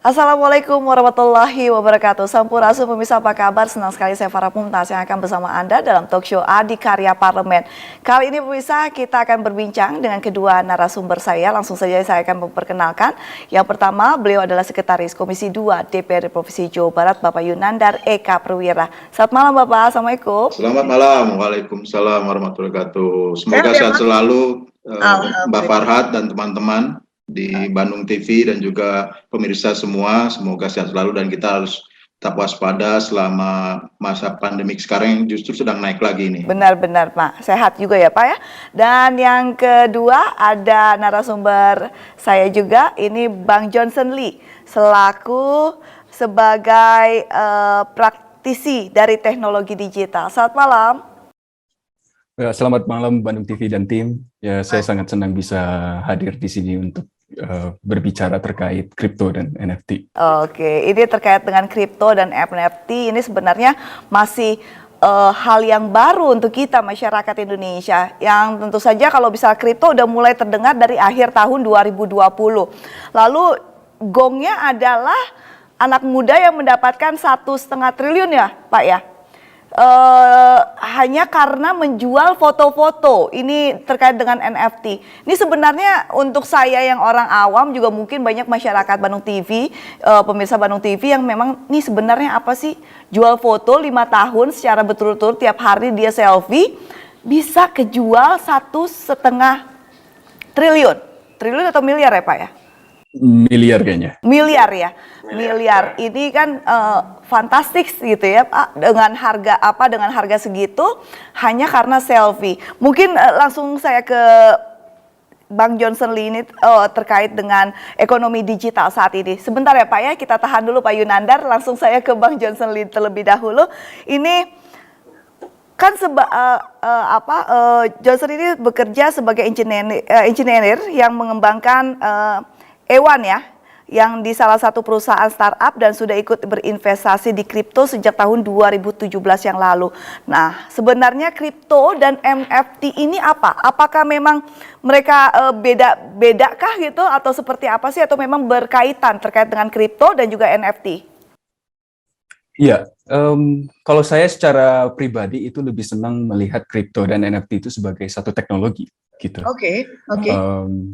Assalamualaikum warahmatullahi wabarakatuh. Sampurasun pemirsa, apa kabar? Senang sekali saya Farah Mumtaz yang akan bersama Anda dalam talk show Adikarya Parlemen. Kali ini pemirsa kita akan berbincang dengan kedua narasumber saya. Langsung saja saya akan memperkenalkan. Yang pertama, beliau adalah Sekretaris Komisi 2 DPRD Provinsi Jawa Barat, Bapak Yunandar Eka Perwira. Selamat malam Bapak, Assalamualaikum. Selamat malam, Waalaikumsalam warahmatullahi wabarakatuh. Semoga sehat selalu Mbak Farhat dan teman-teman di Bandung TV dan juga pemirsa semua, semoga sehat selalu dan kita harus tetap waspada selama masa pandemik sekarang yang justru sedang naik lagi ini. Benar-benar Pak, sehat juga ya Pak ya. Dan yang kedua ada narasumber saya juga, ini Bang Johnson Lee selaku sebagai praktisi dari teknologi digital. Selamat malam. Ya, selamat malam Bandung TV dan tim. Ya, saya sangat senang bisa hadir di sini untuk berbicara terkait kripto dan NFT. Oke, ini terkait dengan kripto dan NFT ini sebenarnya masih hal yang baru untuk kita masyarakat Indonesia. Yang tentu saja kalau bisa kripto udah mulai terdengar dari akhir tahun 2020. Lalu gongnya adalah anak muda yang mendapatkan 1,5 triliun ya Pak ya. Hanya karena menjual foto-foto. Ini terkait dengan NFT. Ini sebenarnya untuk saya yang orang awam, juga mungkin banyak masyarakat Bandung TV, pemirsa Bandung TV yang memang ini sebenarnya apa sih? Jual foto 5 tahun secara betul-betul tiap hari dia selfie bisa kejual 1,5 triliun. Triliun atau miliar ya Pak ya? Miliar kayaknya. Miliar ya, miliar. Ini kan fantastis gitu ya Pak, dengan harga segitu hanya karena selfie. Mungkin langsung saya ke Bang Johnson Lee ini terkait dengan ekonomi digital saat ini. Sebentar ya Pak ya, kita tahan dulu Pak Yunandar. Langsung saya ke Bang Johnson Lee terlebih dahulu. Ini kan Johnson ini bekerja sebagai engineer yang mengembangkan Ewan ya, yang di salah satu perusahaan startup dan sudah ikut berinvestasi di kripto sejak tahun 2017 yang lalu. Nah, sebenarnya kripto dan NFT ini apa? Apakah memang mereka beda-bedakah gitu atau seperti apa sih, atau memang berkaitan terkait dengan kripto dan juga NFT? Iya, kalau saya secara pribadi itu lebih senang melihat kripto dan NFT itu sebagai satu teknologi gitu. Oke.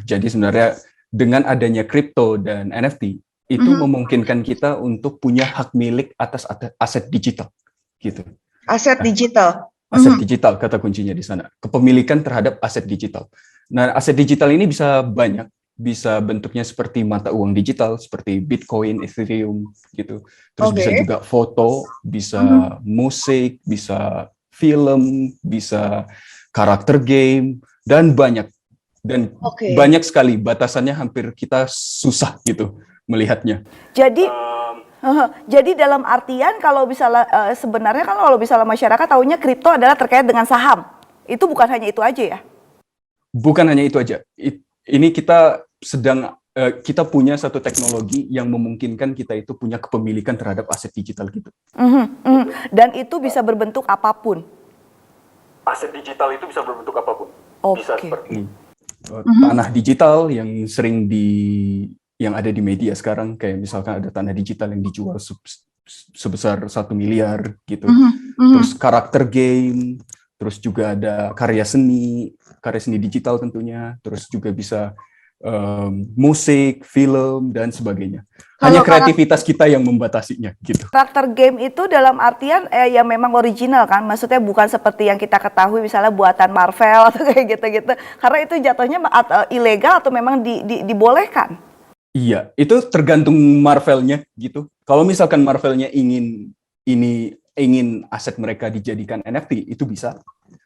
Jadi sebenarnya dengan adanya kripto dan NFT itu memungkinkan kita untuk punya hak milik atas aset digital, gitu. Aset digital. Aset digital kata kuncinya di sana. Kepemilikan terhadap aset digital. Nah, aset digital ini bisa banyak, bisa bentuknya seperti mata uang digital, seperti Bitcoin, Ethereum, gitu. Terus bisa juga foto, bisa musik, bisa film, bisa karakter game, dan banyak. Dan banyak sekali, batasannya hampir kita susah gitu melihatnya. Jadi dalam artian kalau misalnya sebenarnya kan kalau misalnya masyarakat tahunya kripto adalah terkait dengan saham. Itu bukan hanya itu aja ya? Bukan hanya itu aja. Ini kita kita punya satu teknologi yang memungkinkan kita itu punya kepemilikan terhadap aset digital gitu. Dan itu bisa berbentuk apapun. Aset digital itu bisa berbentuk apapun. Bisa seperti tanah digital yang yang ada di media sekarang, kayak misalkan ada tanah digital yang dijual sebesar 1 miliar gitu. Terus karakter game, terus juga ada karya seni digital tentunya, terus juga bisa musik, film dan sebagainya. Hanya kreativitas kita yang membatasinya gitu. Karakter game itu dalam artian yang memang original kan, maksudnya bukan seperti yang kita ketahui misalnya buatan Marvel atau kayak gitu-gitu. Karena itu jatuhnya ilegal atau memang dibolehkan? Iya, itu tergantung Marvelnya gitu. Kalau misalkan Marvelnya ingin aset mereka dijadikan NFT, itu bisa.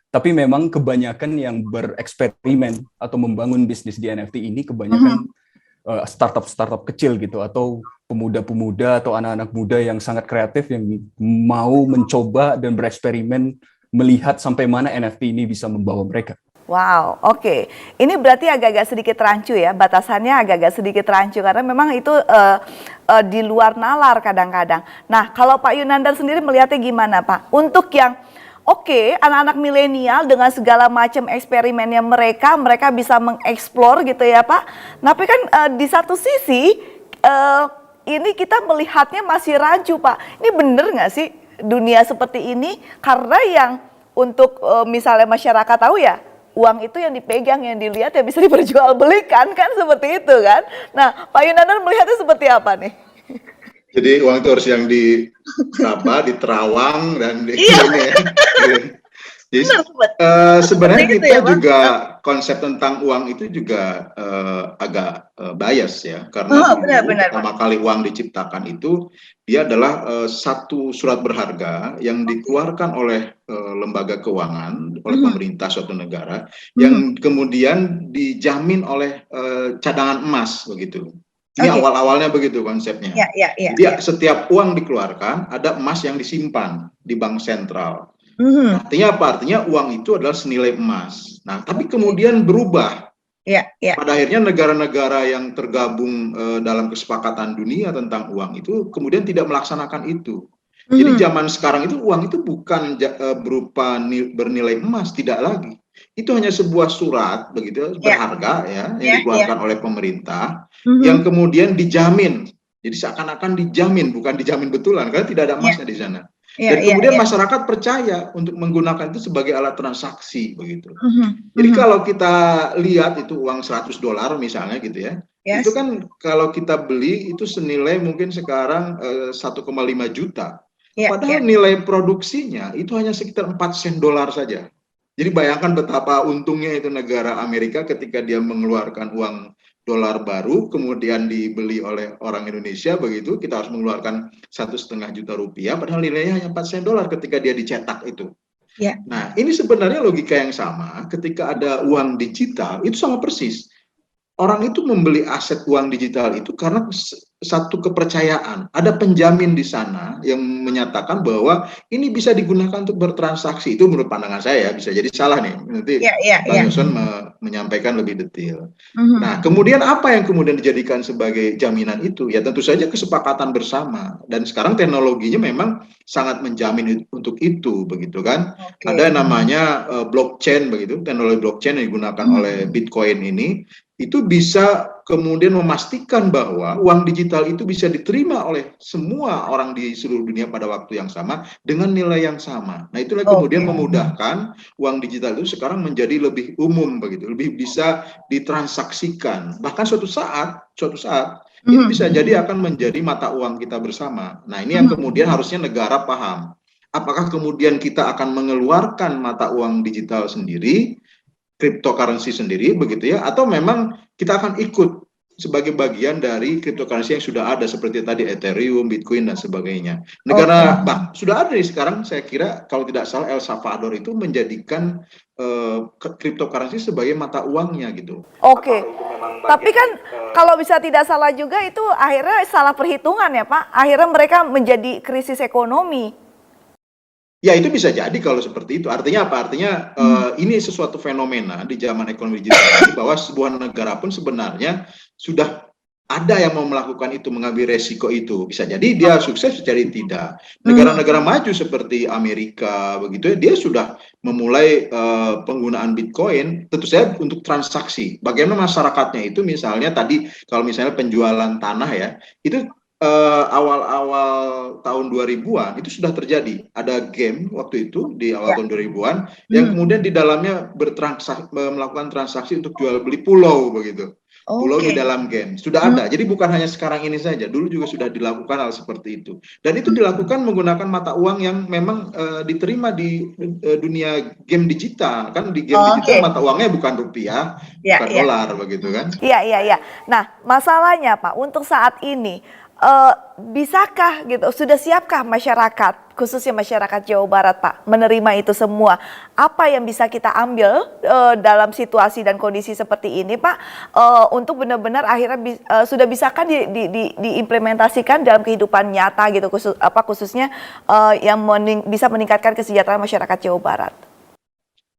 Tapi memang kebanyakan yang bereksperimen atau membangun bisnis di NFT ini kebanyakan startup kecil gitu, atau pemuda-pemuda atau anak-anak muda yang sangat kreatif yang mau mencoba dan bereksperimen melihat sampai mana NFT ini bisa membawa mereka. Wow, oke. Ini berarti agak-agak sedikit rancu ya, batasannya agak-agak sedikit rancu karena memang itu di luar nalar kadang-kadang. Nah, kalau Pak Yunandar sendiri melihatnya gimana Pak? Untuk yang anak-anak milenial dengan segala macam eksperimennya mereka bisa mengeksplor gitu ya Pak. Tapi kan di satu sisi ini kita melihatnya masih rancu, Pak. Ini bener nggak sih dunia seperti ini? Karena yang untuk misalnya masyarakat tahu ya, uang itu yang dipegang, yang dilihat ya bisa diperjualbelikan kan seperti itu kan. Nah, Pak Yunanur melihatnya seperti apa nih? Jadi uang itu harus yang diterawang dan ini ya. Jadi sebenarnya gitu kita ya, juga konsep tentang uang itu juga agak bias ya, karena pertama kali uang diciptakan itu dia adalah satu surat berharga yang dikeluarkan oleh lembaga keuangan, oleh pemerintah suatu negara, yang kemudian dijamin oleh cadangan emas begitu. Ini awal-awalnya begitu konsepnya. Jadi setiap uang dikeluarkan ada emas yang disimpan di bank sentral. Artinya apa? Artinya uang itu adalah senilai emas. Nah, tapi kemudian berubah. Pada akhirnya negara-negara yang tergabung dalam kesepakatan dunia tentang uang itu kemudian tidak melaksanakan itu. Jadi zaman sekarang itu uang itu bukan berupa bernilai emas, tidak lagi. Itu hanya sebuah surat begitu berharga ya yang dikeluarkan oleh pemerintah yang kemudian dijamin. Jadi seakan-akan dijamin, bukan dijamin betulan karena tidak ada emasnya di sana. Dan kemudian masyarakat percaya untuk menggunakan itu sebagai alat transaksi begitu. Jadi kalau kita lihat itu uang $100 misalnya gitu ya, itu kan kalau kita beli itu senilai mungkin sekarang 1,5 juta. Padahal nilai produksinya itu hanya sekitar 4 sen dolar saja. Jadi bayangkan betapa untungnya itu negara Amerika ketika dia mengeluarkan uang dolar baru kemudian dibeli oleh orang Indonesia begitu, kita harus mengeluarkan 1,5 juta rupiah padahal nilainya hanya 4 sen dolar ketika dia dicetak itu. Nah, ini sebenarnya logika yang sama ketika ada uang digital itu sama persis. Orang itu membeli aset uang digital itu karena satu kepercayaan, ada penjamin di sana yang menyatakan bahwa ini bisa digunakan untuk bertransaksi. Itu menurut pandangan saya, bisa jadi salah nih. Nanti Bang Yusron menyampaikan lebih detail. Nah, kemudian apa yang kemudian dijadikan sebagai jaminan itu? Ya tentu saja kesepakatan bersama. Dan sekarang teknologinya memang sangat menjamin untuk itu, begitu kan? Ada yang namanya blockchain, begitu. Teknologi blockchain yang digunakan oleh Bitcoin ini itu bisa kemudian memastikan bahwa uang digital itu bisa diterima oleh semua orang di seluruh dunia pada waktu yang sama dengan nilai yang sama. Nah, itulah kemudian memudahkan uang digital itu sekarang menjadi lebih umum begitu, lebih bisa ditransaksikan. Bahkan suatu saat ini bisa jadi akan menjadi mata uang kita bersama. Nah, ini yang kemudian harusnya negara paham. Apakah kemudian kita akan mengeluarkan mata uang digital sendiri, cryptocurrency sendiri begitu ya, atau memang kita akan ikut sebagai bagian dari cryptocurrency yang sudah ada seperti tadi Ethereum, Bitcoin dan sebagainya. Negara sudah ada nih sekarang, saya kira kalau tidak salah El Salvador itu menjadikan cryptocurrency sebagai mata uangnya gitu. Tapi kan kalau bisa tidak salah juga itu akhirnya salah perhitungan ya Pak. Akhirnya mereka menjadi krisis ekonomi. Ya, itu bisa jadi kalau seperti itu. Artinya apa? Artinya ini sesuatu fenomena di zaman ekonomi digital ini bahwa sebuah negara pun sebenarnya sudah ada yang mau melakukan itu, mengambil resiko itu. Bisa jadi dia sukses, bisa jadi tidak. Negara-negara maju seperti Amerika begitu ya, dia sudah memulai penggunaan Bitcoin tentu saja untuk transaksi. Bagaimana masyarakatnya itu misalnya tadi kalau misalnya penjualan tanah ya, itu awal-awal tahun 2000-an itu sudah terjadi. Ada game waktu itu di awal tahun 2000-an yang kemudian di dalamnya melakukan transaksi untuk jual beli pulau begitu. Pulau di dalam game sudah ada. Jadi bukan hanya sekarang ini saja, dulu juga sudah dilakukan hal seperti itu. Dan itu dilakukan menggunakan mata uang yang memang diterima di dunia game digital. Kan di game digital mata uangnya bukan rupiah, bukan dolar begitu kan. Iya. Nah, masalahnya Pak, untuk saat ini bisakah gitu, sudah siapkah masyarakat, khususnya masyarakat Jawa Barat Pak, menerima itu semua? Apa yang bisa kita ambil dalam situasi dan kondisi seperti ini Pak, untuk benar-benar akhirnya sudah bisakah diimplementasikan dalam kehidupan nyata gitu, khususnya yang bisa meningkatkan kesejahteraan masyarakat Jawa Barat?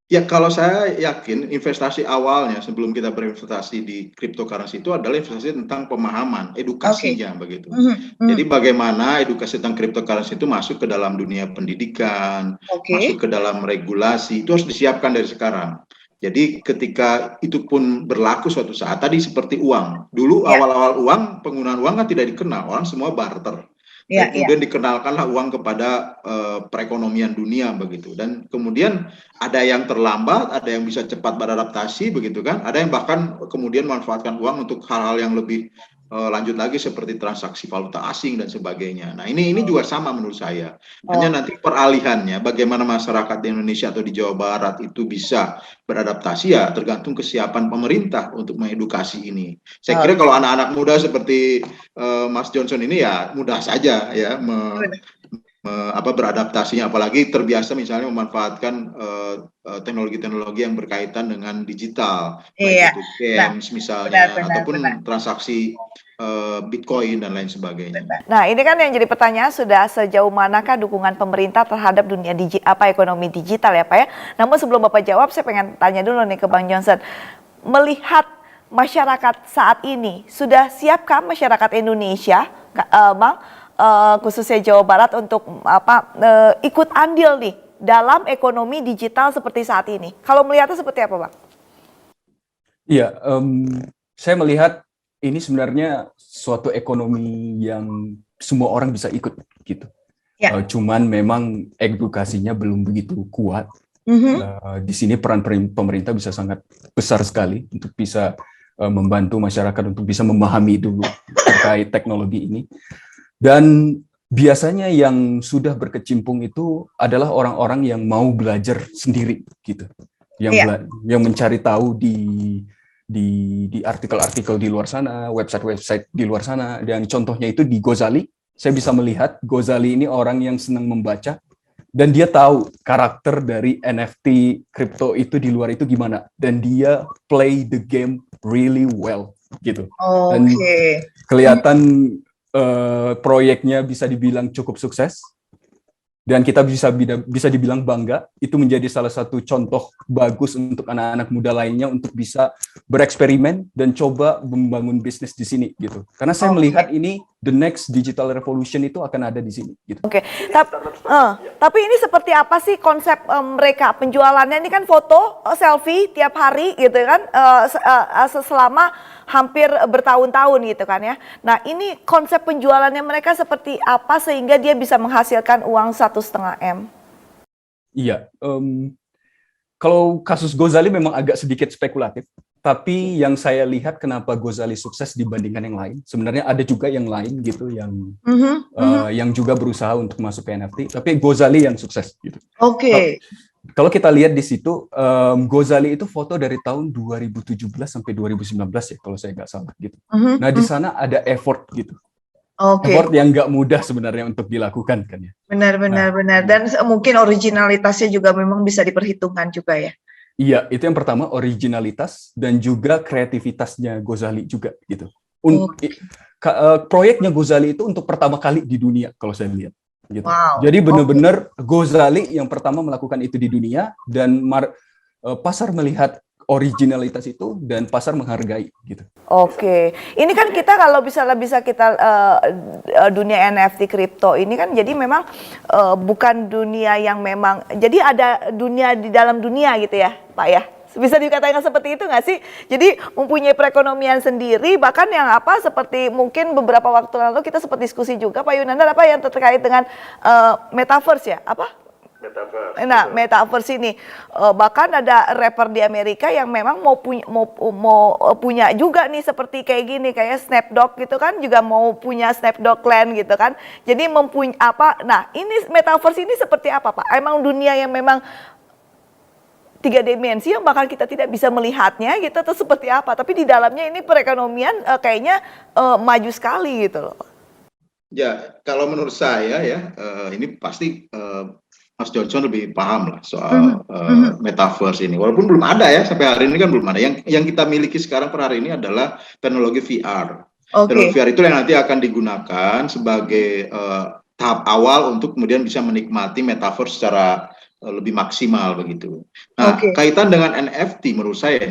Ya, kalau saya yakin investasi awalnya sebelum kita berinvestasi di cryptocurrency itu adalah investasi tentang pemahaman, edukasinya begitu. Jadi bagaimana edukasi tentang cryptocurrency itu masuk ke dalam dunia pendidikan, masuk ke dalam regulasi, itu harus disiapkan dari sekarang. Jadi ketika itu pun berlaku suatu saat, tadi seperti uang. Dulu awal-awal uang, penggunaan uang kan tidak dikenal, orang semua barter. Kemudian dikenalkanlah uang kepada perekonomian dunia begitu, dan kemudian ada yang terlambat, ada yang bisa cepat beradaptasi begitu kan, ada yang bahkan kemudian memanfaatkan uang untuk hal-hal yang lebih lanjut lagi seperti transaksi valuta asing dan sebagainya. Nah ini juga sama menurut saya. Hanya nanti peralihannya bagaimana masyarakat di Indonesia atau di Jawa Barat itu bisa beradaptasi ya tergantung kesiapan pemerintah untuk mengedukasi ini. Saya kira kalau anak-anak muda seperti Mas Johnson ini ya mudah saja ya beradaptasinya, apalagi terbiasa misalnya memanfaatkan teknologi-teknologi yang berkaitan dengan digital, baik itu games misalnya ataupun transaksi Bitcoin dan lain sebagainya. Nah, ini kan yang jadi pertanyaan, sudah sejauh manakah dukungan pemerintah terhadap dunia ekonomi digital ya Pak ya. Namun sebelum Bapak jawab, saya pengen tanya dulu nih ke Bang Johnson. Melihat masyarakat saat ini, sudah siapkah masyarakat Indonesia, Bang, khususnya Jawa Barat untuk ikut andil nih dalam ekonomi digital seperti saat ini? Kalau melihatnya seperti apa, Bang? Iya, saya melihat ini sebenarnya suatu ekonomi yang semua orang bisa ikut gitu. Cuman memang edukasinya belum begitu kuat. Di sini peran pemerintah bisa sangat besar sekali untuk bisa membantu masyarakat untuk bisa memahami dulu terkait teknologi ini. Dan biasanya yang sudah berkecimpung itu adalah orang-orang yang mau belajar sendiri gitu, yang mencari tahu di artikel-artikel di luar sana, website-website di luar sana. Dan contohnya itu di Gozali, saya bisa melihat Gozali ini orang yang senang membaca dan dia tahu karakter dari NFT kripto itu di luar itu gimana, dan dia play the game really well gitu. Dan kelihatan proyeknya bisa dibilang cukup sukses. Dan kita bisa dibilang bangga, itu menjadi salah satu contoh bagus untuk anak-anak muda lainnya untuk bisa bereksperimen dan coba membangun bisnis di sini gitu. Karena saya melihat ini the next digital revolution itu akan ada di sini gitu. Tapi ini seperti apa sih konsep mereka penjualannya? Ini kan foto selfie tiap hari gitu kan, selama hampir bertahun-tahun gitu kan ya. Nah, ini konsep penjualannya mereka seperti apa sehingga dia bisa menghasilkan uang 1,5 M? Iya, kalau kasus Gozali memang agak sedikit spekulatif, tapi yang saya lihat kenapa Gozali sukses dibandingkan yang lain, sebenarnya ada juga yang lain gitu yang juga berusaha untuk masuk ke NFT, tapi Gozali yang sukses gitu. Kalau kita lihat di situ, Gozali itu foto dari tahun 2017 sampai 2019 ya, kalau saya nggak salah gitu. Nah di sana ada effort gitu. Effort yang nggak mudah sebenarnya untuk dilakukan kan ya. Benar. Dan mungkin originalitasnya juga memang bisa diperhitungkan juga ya. Iya, itu yang pertama, originalitas dan juga kreativitasnya Gozali juga gitu. Proyeknya Gozali itu untuk pertama kali di dunia kalau saya lihat. Gitu. Jadi benar-benar Gozali yang pertama melakukan itu di dunia, dan pasar melihat originalitas itu dan pasar menghargai gitu. Ini kan kita kalau bisa kita dunia NFT kripto ini kan jadi memang bukan dunia yang memang, jadi ada dunia di dalam dunia gitu ya Pak ya. Bisa dikatakan seperti itu nggak sih? Jadi mempunyai perekonomian sendiri, bahkan yang seperti mungkin beberapa waktu lalu kita sempat diskusi juga Pak Yunandar yang terkait dengan metaverse ya, Metaverse. Nah, metaverse ini bahkan ada rapper di Amerika yang memang mau punya juga nih seperti kayak gini, kayak Snapdog gitu kan, juga mau punya Snapdog Land gitu kan. Jadi nah ini metaverse ini seperti apa Pak? Emang dunia yang memang 3 dimensi yang bahkan kita tidak bisa melihatnya gitu, atau seperti apa? Tapi di dalamnya ini perekonomian kayaknya maju sekali gitu loh. Ya, kalau menurut saya ya, ini pasti Mas Johnson lebih paham lah soal metaverse ini. Walaupun belum ada ya, sampai hari ini kan belum ada. Yang kita miliki sekarang per hari ini adalah teknologi VR. Teknologi VR itu yang nanti akan digunakan sebagai tahap awal untuk kemudian bisa menikmati metaverse secara lebih maksimal begitu. Nah, kaitan dengan NFT menurut saya,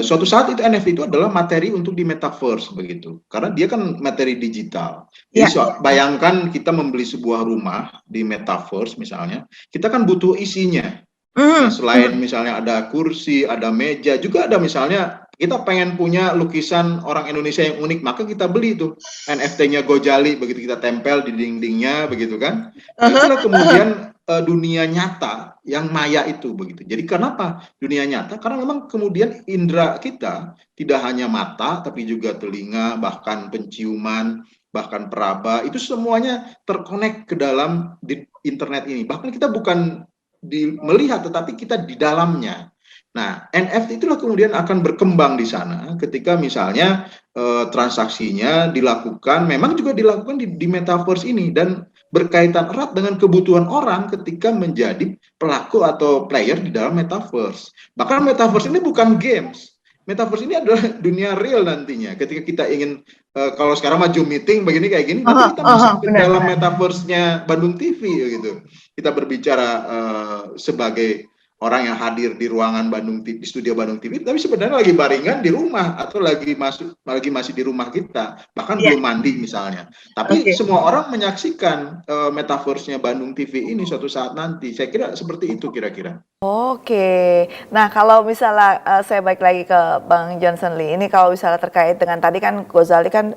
suatu saat itu NFT itu adalah materi untuk di metaverse begitu. Karena dia kan materi digital. Jadi bayangkan kita membeli sebuah rumah di metaverse misalnya, kita kan butuh isinya. Ya, selain misalnya ada kursi, ada meja, juga ada misalnya kita pengen punya lukisan orang Indonesia yang unik, maka kita beli tuh NFT-nya Gojali, begitu kita tempel di dindingnya, begitu kan? Nah, itulah kemudian dunia nyata yang maya itu, begitu. Jadi kenapa dunia nyata? Karena memang kemudian indera kita tidak hanya mata, tapi juga telinga, bahkan penciuman, bahkan peraba, itu semuanya terkonek ke dalam di internet ini. Bahkan kita bukan melihat, tetapi kita di dalamnya. Nah, NFT itulah kemudian akan berkembang di sana ketika misalnya transaksinya dilakukan, memang juga dilakukan di metaverse ini, dan berkaitan erat dengan kebutuhan orang ketika menjadi pelaku atau player di dalam metaverse. Bahkan metaverse ini bukan games. Metaverse ini adalah dunia real nantinya. Ketika kita ingin, kalau sekarang maju meeting begini kayak gini, nanti kita masuk ke dalam metaverse-nya Bandung TV gitu. Kita berbicara sebagai orang yang hadir di ruangan Bandung TV, di studio Bandung TV, tapi sebenarnya lagi baringan di rumah atau lagi masih di rumah kita, bahkan belum mandi misalnya. Tapi semua orang menyaksikan metaverse-nya Bandung TV ini suatu saat nanti. Saya kira seperti itu kira-kira. Oke, nah kalau misalnya saya balik lagi ke Bang Johnson Lee, ini kalau misalnya terkait dengan tadi kan Gozali kan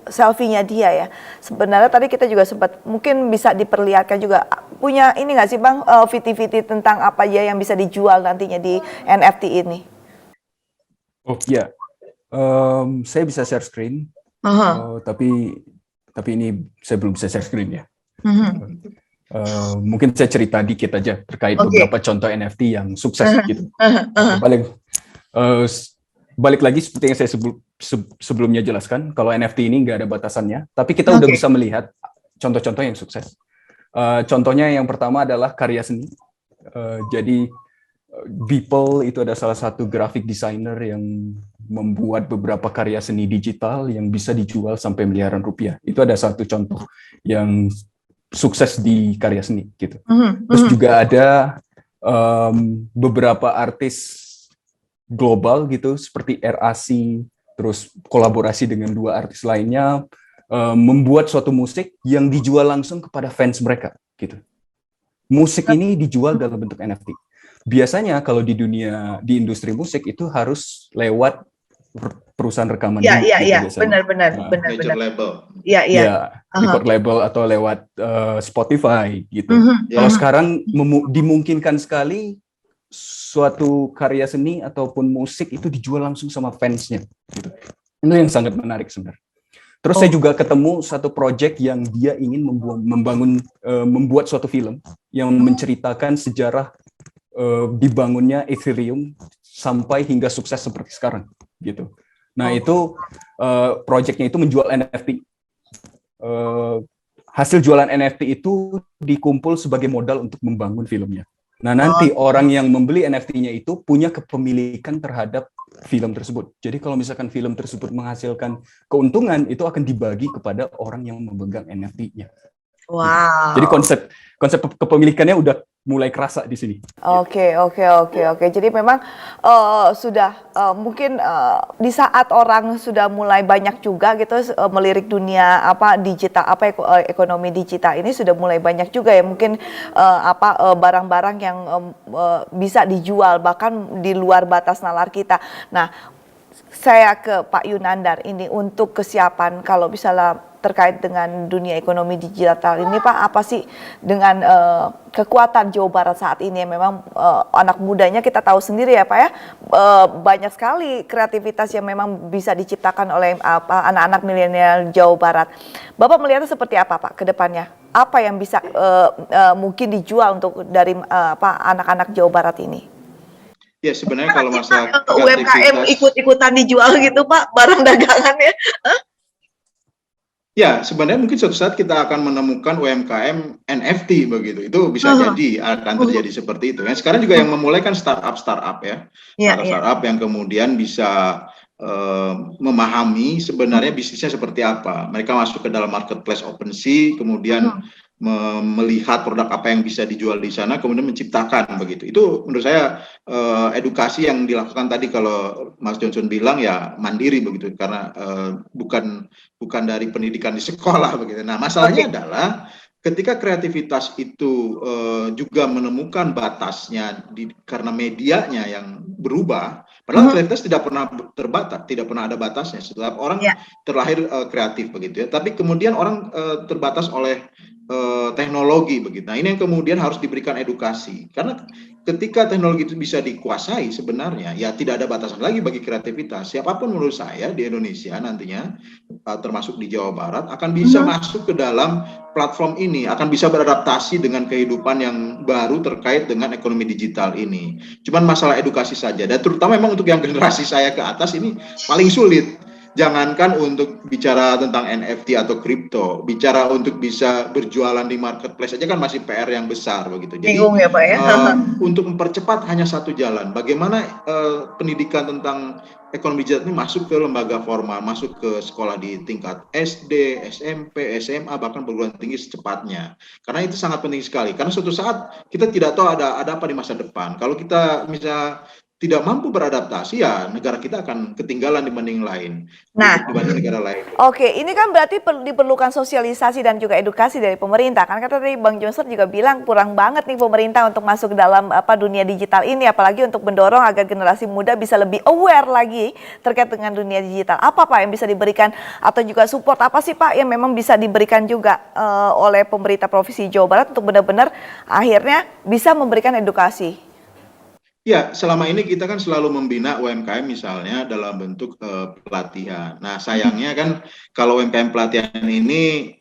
selfie-nya dia ya, sebenarnya tadi kita juga sempat mungkin bisa diperlihatkan juga, punya ini nggak sih Bang, VT-VT tentang apa aja yang bisa dijual nantinya di NFT ini? Oh iya, saya bisa share screen, tapi ini saya belum bisa share screen ya. Mungkin saya cerita dikit aja terkait beberapa contoh NFT yang sukses gitu. Balik lagi seperti yang saya sebelumnya jelaskan, kalau NFT ini nggak ada batasannya, tapi kita udah bisa melihat contoh-contoh yang sukses. Contohnya yang pertama adalah karya seni. Jadi Beeple itu ada salah satu graphic designer yang membuat beberapa karya seni digital yang bisa dijual sampai miliaran rupiah. Itu ada satu contoh yang sukses di karya seni gitu. Terus juga ada beberapa artis global gitu seperti RAC, terus kolaborasi dengan 2 artis lainnya, membuat suatu musik yang dijual langsung kepada fans mereka gitu. Musik ini dijual dalam bentuk NFT. Biasanya kalau di industri musik itu harus lewat perusahaan rekaman. Iya, benar. Major label. Iya. Record label atau lewat Spotify gitu. Kalau sekarang dimungkinkan sekali suatu karya seni ataupun musik itu dijual langsung sama fansnya. Gitu. Itu yang sangat menarik sebenarnya. Terus saya juga ketemu satu project yang dia ingin membuat suatu film yang menceritakan sejarah dibangunnya Ethereum sampai hingga sukses seperti sekarang gitu. Nah itu projectnya itu menjual NFT. Hasil jualan NFT itu dikumpul sebagai modal untuk membangun filmnya. Nah nanti orang yang membeli NFT-nya itu punya kepemilikan terhadap film tersebut. Jadi kalau misalkan film tersebut menghasilkan keuntungan, itu akan dibagi kepada orang yang memegang NFT-nya. Wow. Jadi konsep kepemilikannya udah mulai kerasa di sini. Oke. Jadi memang sudah mungkin di saat orang sudah mulai banyak juga gitu melirik dunia digital, ekonomi digital ini sudah mulai banyak juga ya mungkin barang-barang yang bisa dijual bahkan di luar batas nalar kita. Nah, saya ke Pak Yunandar ini untuk kesiapan kalau misalnya terkait dengan dunia ekonomi digital ini Pak, apa sih dengan kekuatan Jawa Barat saat ini? Memang anak mudanya kita tahu sendiri ya Pak ya, banyak sekali kreativitas yang memang bisa diciptakan oleh anak-anak milenial Jawa Barat. Bapak melihatnya seperti apa Pak ke depannya? Apa yang bisa mungkin dijual untuk dari anak-anak Jawa Barat ini? Ya sebenarnya kalau masalah untuk UMKM ikut-ikutan dijual gitu Pak, barang dagangannya. Ya, sebenarnya mungkin suatu saat kita akan menemukan UMKM NFT begitu. Itu bisa jadi akan terjadi seperti itu. Sekarang juga yang memulai kan startup ya. Startup yang kemudian bisa memahami sebenarnya bisnisnya seperti apa. Mereka masuk ke dalam marketplace OpenSea, kemudian melihat produk apa yang bisa dijual di sana, kemudian menciptakan begitu. Itu menurut saya edukasi yang dilakukan tadi kalau Mas Johnson bilang ya mandiri begitu, karena bukan dari pendidikan di sekolah begitu. Nah masalahnya adalah ketika kreativitas itu juga menemukan batasnya karena medianya yang berubah, padahal kreativitas tidak pernah terbatas, tidak pernah ada batasnya. Setiap orang terlahir kreatif begitu ya, tapi kemudian orang terbatas oleh teknologi begitu. Nah, ini yang kemudian harus diberikan edukasi, karena ketika teknologi itu bisa dikuasai sebenarnya ya tidak ada batasan lagi bagi kreativitas. Siapapun menurut saya di Indonesia nantinya termasuk di Jawa Barat akan bisa masuk ke dalam platform ini, akan bisa beradaptasi dengan kehidupan yang baru terkait dengan ekonomi digital ini. Cuman masalah edukasi saja, dan terutama memang untuk yang generasi saya ke atas ini paling sulit. Jangankan untuk bicara tentang NFT atau kripto, bicara untuk bisa berjualan di marketplace aja kan masih PR yang besar begitu. Jadi bingung ya Pak ya. Untuk mempercepat hanya satu jalan, bagaimana pendidikan tentang ekonomi digital ini masuk ke lembaga formal, masuk ke sekolah di tingkat SD, SMP, SMA, bahkan perguruan tinggi secepatnya. Karena itu sangat penting sekali. Karena suatu saat kita tidak tahu ada apa di masa depan. Kalau kita misalnya tidak mampu beradaptasi, ya negara kita akan ketinggalan dibanding lain, dibanding negara lain. Oke, ini kan berarti diperlukan sosialisasi dan juga edukasi dari pemerintah. Kan kata tadi Bang Johnson juga bilang kurang banget nih pemerintah untuk masuk ke dalam dunia digital ini, apalagi untuk mendorong agar generasi muda bisa lebih aware lagi terkait dengan dunia digital. Apa Pak yang bisa diberikan atau juga support apa sih Pak yang memang bisa diberikan juga oleh pemerintah Provinsi Jawa Barat untuk benar-benar akhirnya bisa memberikan edukasi? Ya, selama ini kita kan selalu membina UMKM misalnya dalam bentuk pelatihan. Nah, sayangnya kan kalau UMKM pelatihan ini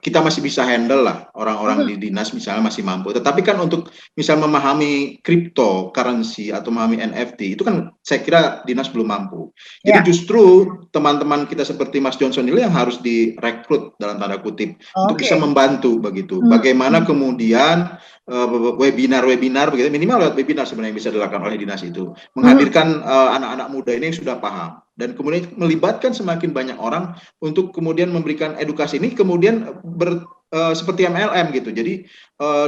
kita masih bisa handle lah, orang-orang di dinas misalnya masih mampu. Tetapi kan untuk misal memahami cryptocurrency atau memahami NFT itu kan saya kira dinas belum mampu. Jadi justru teman-teman kita seperti Mas Johnson ini yang harus direkrut dalam tanda kutip untuk bisa membantu begitu. Bagaimana kemudian webinar begitu, minimal lewat webinar sebenarnya bisa dilakukan oleh dinas itu, menghadirkan anak-anak muda ini yang sudah paham dan kemudian melibatkan semakin banyak orang untuk kemudian memberikan edukasi ini kemudian seperti MLM gitu. Jadi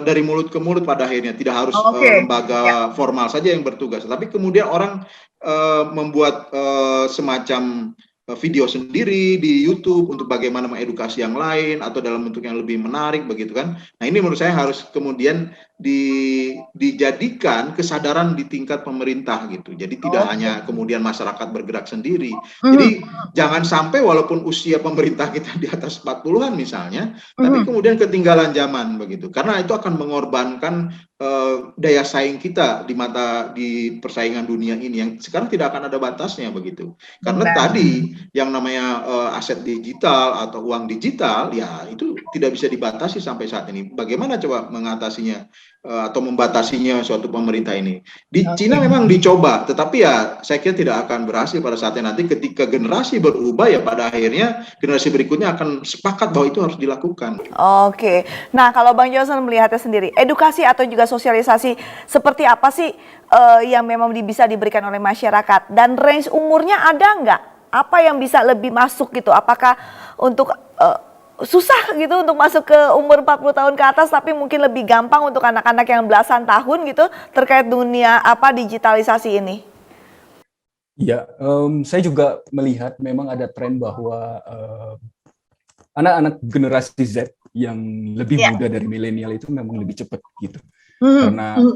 dari mulut ke mulut pada akhirnya tidak harus lembaga formal saja yang bertugas, tapi kemudian orang membuat semacam video sendiri di YouTube untuk bagaimana mengedukasi yang lain atau dalam bentuk yang lebih menarik begitu kan. Nah, ini menurut saya harus kemudian dijadikan kesadaran di tingkat pemerintah gitu. Jadi tidak hanya kemudian masyarakat bergerak sendiri. Jadi jangan sampai walaupun usia pemerintah kita di atas 40-an misalnya, tapi kemudian ketinggalan zaman begitu. Karena itu akan mengorbankan daya saing kita di persaingan dunia ini yang sekarang tidak akan ada batasnya begitu. Karena tadi yang namanya aset digital atau uang digital ya itu tidak bisa dibatasi sampai saat ini. Bagaimana coba mengatasinya atau membatasinya suatu pemerintah ini? Di Cina memang dicoba, tetapi ya saya kira tidak akan berhasil pada saatnya nanti ketika generasi berubah ya pada akhirnya generasi berikutnya akan sepakat bahwa itu harus dilakukan. Oke, nah kalau Bang Johnson melihatnya sendiri, edukasi atau juga sosialisasi seperti apa sih yang memang bisa diberikan oleh masyarakat dan range umurnya ada nggak? Apa yang bisa lebih masuk gitu? Apakah untuk susah gitu untuk masuk ke umur 40 tahun ke atas, tapi mungkin lebih gampang untuk anak-anak yang belasan tahun gitu terkait dunia digitalisasi ini? Ya, saya juga melihat memang ada tren bahwa anak-anak generasi Z yang lebih muda dari milenial itu memang lebih cepat gitu.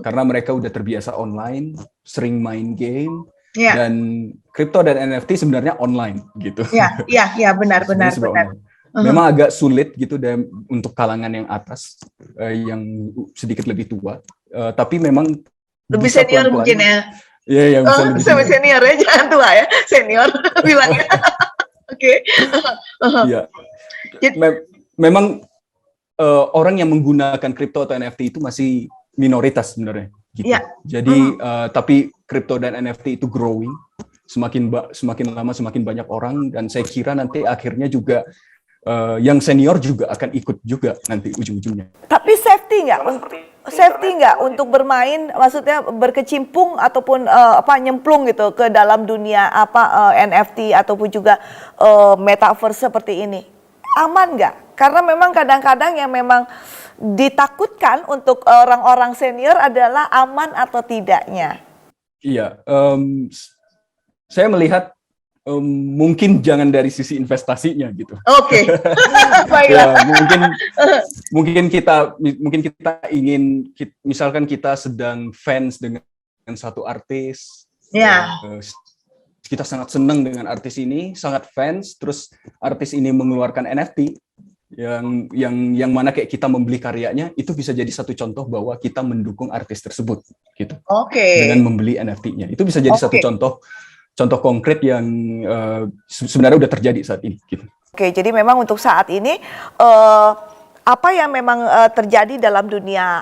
Karena mereka udah terbiasa online, sering main game, dan kripto dan NFT sebenarnya online gitu. Iya, benar. Memang agak sulit gitu untuk kalangan yang atas, yang sedikit lebih tua. Tapi memang lebih senior mungkin ya. Iya, yang bisa lebih senior ya, jangan tua ya, senior bilangnya. Oke. Iya. Memang orang yang menggunakan kripto atau NFT itu masih minoritas sebenarnya. Gitu. Jadi tapi kripto dan NFT itu growing, semakin lama semakin banyak orang, dan saya kira nanti akhirnya juga yang senior juga akan ikut juga nanti ujung-ujungnya. Tapi safety nggak untuk bermain, maksudnya berkecimpung ataupun nyemplung gitu ke dalam dunia NFT ataupun juga metaverse seperti ini, aman nggak? Karena memang kadang-kadang yang memang ditakutkan untuk orang-orang senior adalah aman atau tidaknya. Iya, saya melihat Mungkin jangan dari sisi investasinya gitu. Oke. Ya, mungkin kita ingin, misalkan kita sedang fans dengan satu artis, Ya. kita sangat senang dengan artis ini, sangat fans, terus artis ini mengeluarkan NFT yang mana kayak kita membeli karyanya, itu bisa jadi satu contoh bahwa kita mendukung artis tersebut gitu. Oke. Dengan membeli NFT-nya. Itu bisa jadi satu contoh konkret yang sebenarnya udah terjadi saat ini gitu. Oke, jadi memang untuk saat ini apa yang memang terjadi dalam dunia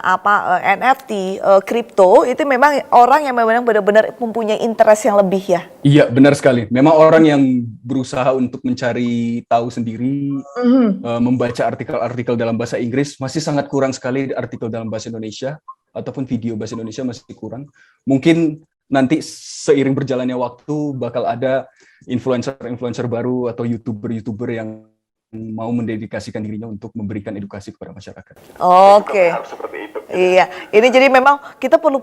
NFT, kripto, itu memang orang yang memang benar-benar mempunyai interest yang lebih ya? Iya, benar sekali. Memang orang yang berusaha untuk mencari tahu sendiri, membaca artikel-artikel dalam bahasa Inggris, masih sangat kurang sekali artikel dalam bahasa Indonesia, ataupun video bahasa Indonesia masih kurang. Mungkin nanti seiring berjalannya waktu bakal ada influencer baru atau YouTuber yang mau mendedikasikan dirinya untuk memberikan edukasi kepada masyarakat. Oke. Iya, ini jadi memang kita perlu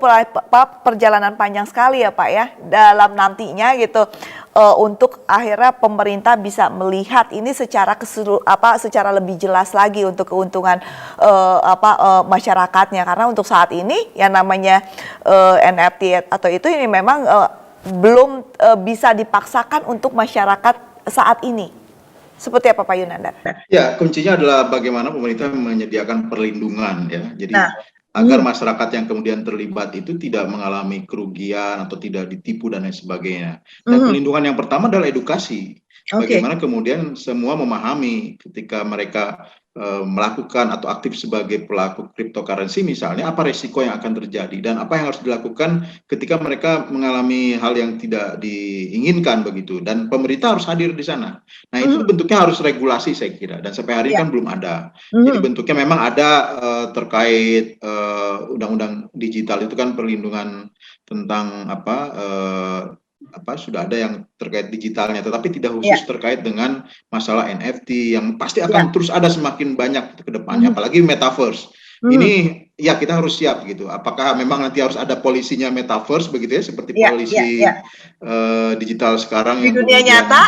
perjalanan panjang sekali ya Pak ya dalam nantinya gitu untuk akhirnya pemerintah bisa melihat ini secara secara lebih jelas lagi untuk keuntungan masyarakatnya, karena untuk saat ini yang namanya NFT atau itu ini memang belum bisa dipaksakan untuk masyarakat saat ini. Seperti apa Pak Yunandar? Ya, kuncinya adalah bagaimana pemerintah menyediakan perlindungan ya. Jadi agar masyarakat yang kemudian terlibat itu tidak mengalami kerugian atau tidak ditipu dan lain sebagainya. Dan perlindungan yang pertama adalah edukasi. Bagaimana kemudian semua memahami ketika mereka melakukan atau aktif sebagai pelaku cryptocurrency misalnya, apa resiko yang akan terjadi dan apa yang harus dilakukan ketika mereka mengalami hal yang tidak diinginkan begitu, dan pemerintah harus hadir di sana. Nah itu bentuknya harus regulasi saya kira, dan sampai hari ini kan belum ada. Jadi bentuknya memang ada terkait undang-undang digital itu kan perlindungan tentang sudah ada yang terkait digitalnya, tetapi tidak khusus terkait dengan masalah NFT yang pasti akan terus ada semakin banyak ke depannya, apalagi metaverse. Ini ya kita harus siap gitu. Apakah memang nanti harus ada polisinya metaverse begitu ya, seperti polisi digital sekarang di yang dunia nyata.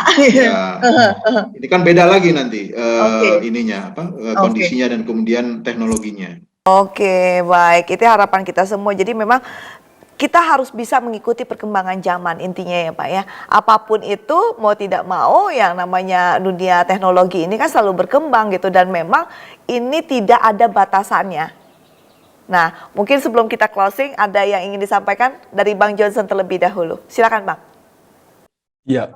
Ini kan beda lagi nanti kondisinya dan kemudian teknologinya. Oke, baik. Itu harapan kita semua. Jadi memang kita harus bisa mengikuti perkembangan zaman intinya ya Pak ya. Apapun itu mau tidak mau yang namanya dunia teknologi ini kan selalu berkembang gitu, dan memang ini tidak ada batasannya. Nah, mungkin sebelum kita closing ada yang ingin disampaikan dari Bang Johnson terlebih dahulu. Silakan Bang. Ya,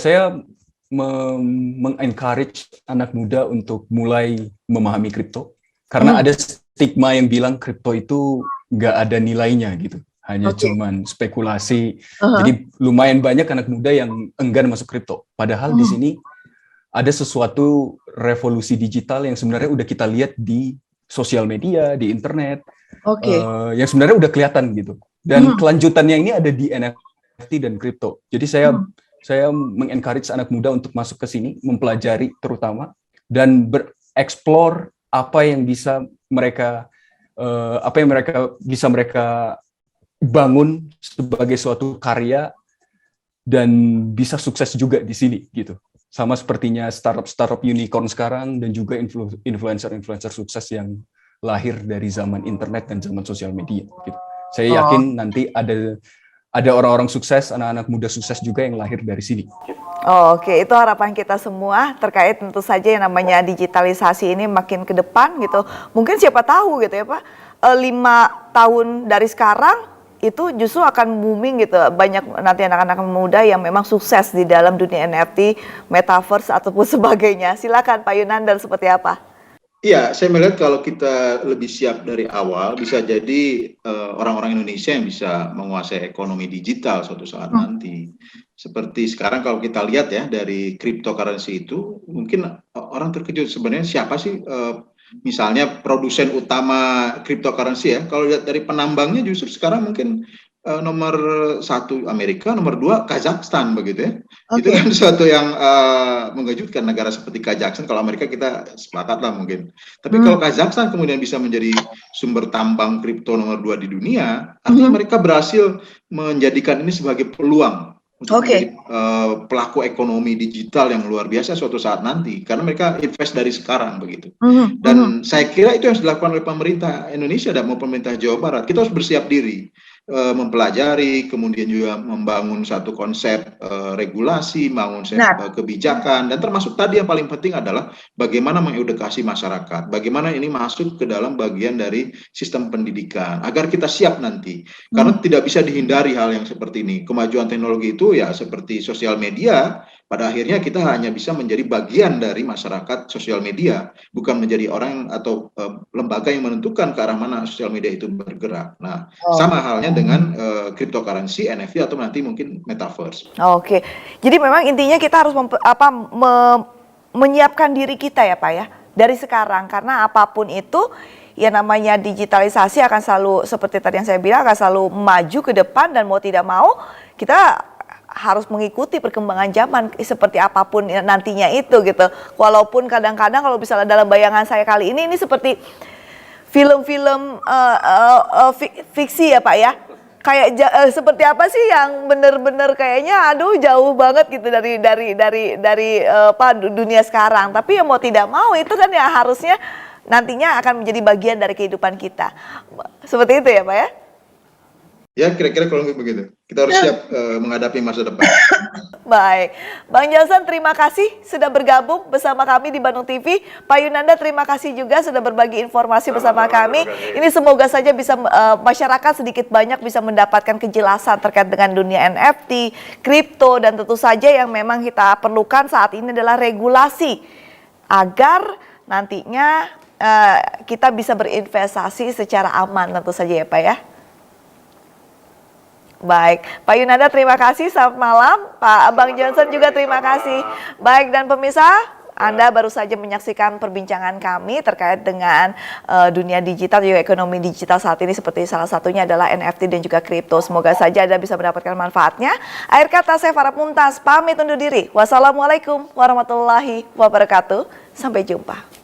saya mengencourage anak muda untuk mulai memahami kripto, karena ada stigma yang bilang kripto itu nggak ada nilainya gitu, hanya cuman spekulasi. Jadi lumayan banyak anak muda yang enggan masuk kripto. Padahal di sini ada sesuatu revolusi digital yang sebenarnya udah kita lihat di sosial media, di internet, yang sebenarnya udah kelihatan gitu. Dan kelanjutannya ini ada di NFT dan kripto. Jadi saya mengencourage anak muda untuk masuk ke sini, mempelajari terutama, dan bereksplor apa yang bisa mereka bangun sebagai suatu karya dan bisa sukses juga di sini gitu. Sama sepertinya startup unicorn sekarang dan juga influencer sukses yang lahir dari zaman internet dan zaman sosial media gitu. Saya yakin nanti ada orang-orang sukses, anak-anak muda sukses juga yang lahir dari sini. Oke, itu harapan kita semua terkait tentu saja yang namanya digitalisasi ini makin ke depan gitu. Mungkin siapa tahu gitu ya Pak, 5 tahun dari sekarang itu justru akan booming gitu. Banyak nanti anak-anak muda yang memang sukses di dalam dunia NFT, metaverse ataupun sebagainya. Silakan Pak Yunandar, seperti apa? Iya, saya melihat kalau kita lebih siap dari awal, bisa jadi orang-orang Indonesia yang bisa menguasai ekonomi digital suatu saat nanti. Seperti sekarang kalau kita lihat ya dari cryptocurrency itu, mungkin orang terkejut sebenarnya siapa sih misalnya produsen utama cryptocurrency ya. Kalau lihat dari penambangnya justru sekarang mungkin nomor 1 Amerika, nomor 2 Kazakhstan begitu ya. Itu kan sesuatu yang mengejutkan, negara seperti Kazakhstan. Kalau Amerika kita sepakat lah mungkin. Tapi kalau Kazakhstan kemudian bisa menjadi sumber tambang kripto nomor 2 di dunia, artinya mereka berhasil menjadikan ini sebagai peluang untuk menjadi pelaku ekonomi digital yang luar biasa suatu saat nanti, karena mereka invest dari sekarang begitu. Dan saya kira itu yang harus dilakukan oleh pemerintah Indonesia dan maupun pemerintah Jawa Barat. Kita harus bersiap diri, mempelajari, kemudian juga membangun satu konsep regulasi, membangun kebijakan, dan termasuk tadi yang paling penting adalah bagaimana mengedukasi masyarakat, bagaimana ini masuk ke dalam bagian dari sistem pendidikan agar kita siap nanti, karena tidak bisa dihindari hal yang seperti ini. Kemajuan teknologi itu ya seperti sosial media, pada akhirnya kita hanya bisa menjadi bagian dari masyarakat sosial media, bukan menjadi orang atau lembaga yang menentukan ke arah mana sosial media itu bergerak. Nah, sama halnya dengan cryptocurrency, NFT, atau nanti mungkin metaverse. Oke, jadi memang intinya kita harus menyiapkan diri kita ya Pak ya, dari sekarang, karena apapun itu ya namanya digitalisasi akan selalu, seperti tadi yang saya bilang, akan selalu maju ke depan, dan mau tidak mau kita harus mengikuti perkembangan zaman seperti apapun nantinya itu gitu. Walaupun kadang-kadang kalau misalnya dalam bayangan saya kali ini seperti film-film fiksi ya Pak ya. Kayak seperti apa sih yang benar-benar kayaknya aduh jauh banget gitu dari dunia sekarang. Tapi ya mau tidak mau itu kan ya harusnya nantinya akan menjadi bagian dari kehidupan kita. Seperti itu ya Pak ya? Ya kira-kira kalau begitu. Kita harus siap menghadapi masa depan. Baik, Bang Johnson terima kasih sudah bergabung bersama kami di Bandung TV. Pak Yunanda terima kasih juga sudah berbagi informasi bersama kami. Ini semoga saja bisa masyarakat sedikit banyak bisa mendapatkan kejelasan terkait dengan dunia NFT, kripto, dan tentu saja yang memang kita perlukan saat ini adalah regulasi agar nantinya kita bisa berinvestasi secara aman tentu saja ya Pak ya. Baik, Pak Yunanda terima kasih, selamat malam. Pak Bang Johnson juga terima kasih. Baik, dan pemirsa, Anda baru saja menyaksikan perbincangan kami terkait dengan dunia digital, juga ekonomi digital saat ini, seperti salah satunya adalah NFT dan juga kripto. Semoga saja Anda bisa mendapatkan manfaatnya. Akhir kata saya Farah Mumtaz, pamit undur diri. Wassalamualaikum warahmatullahi wabarakatuh. Sampai jumpa.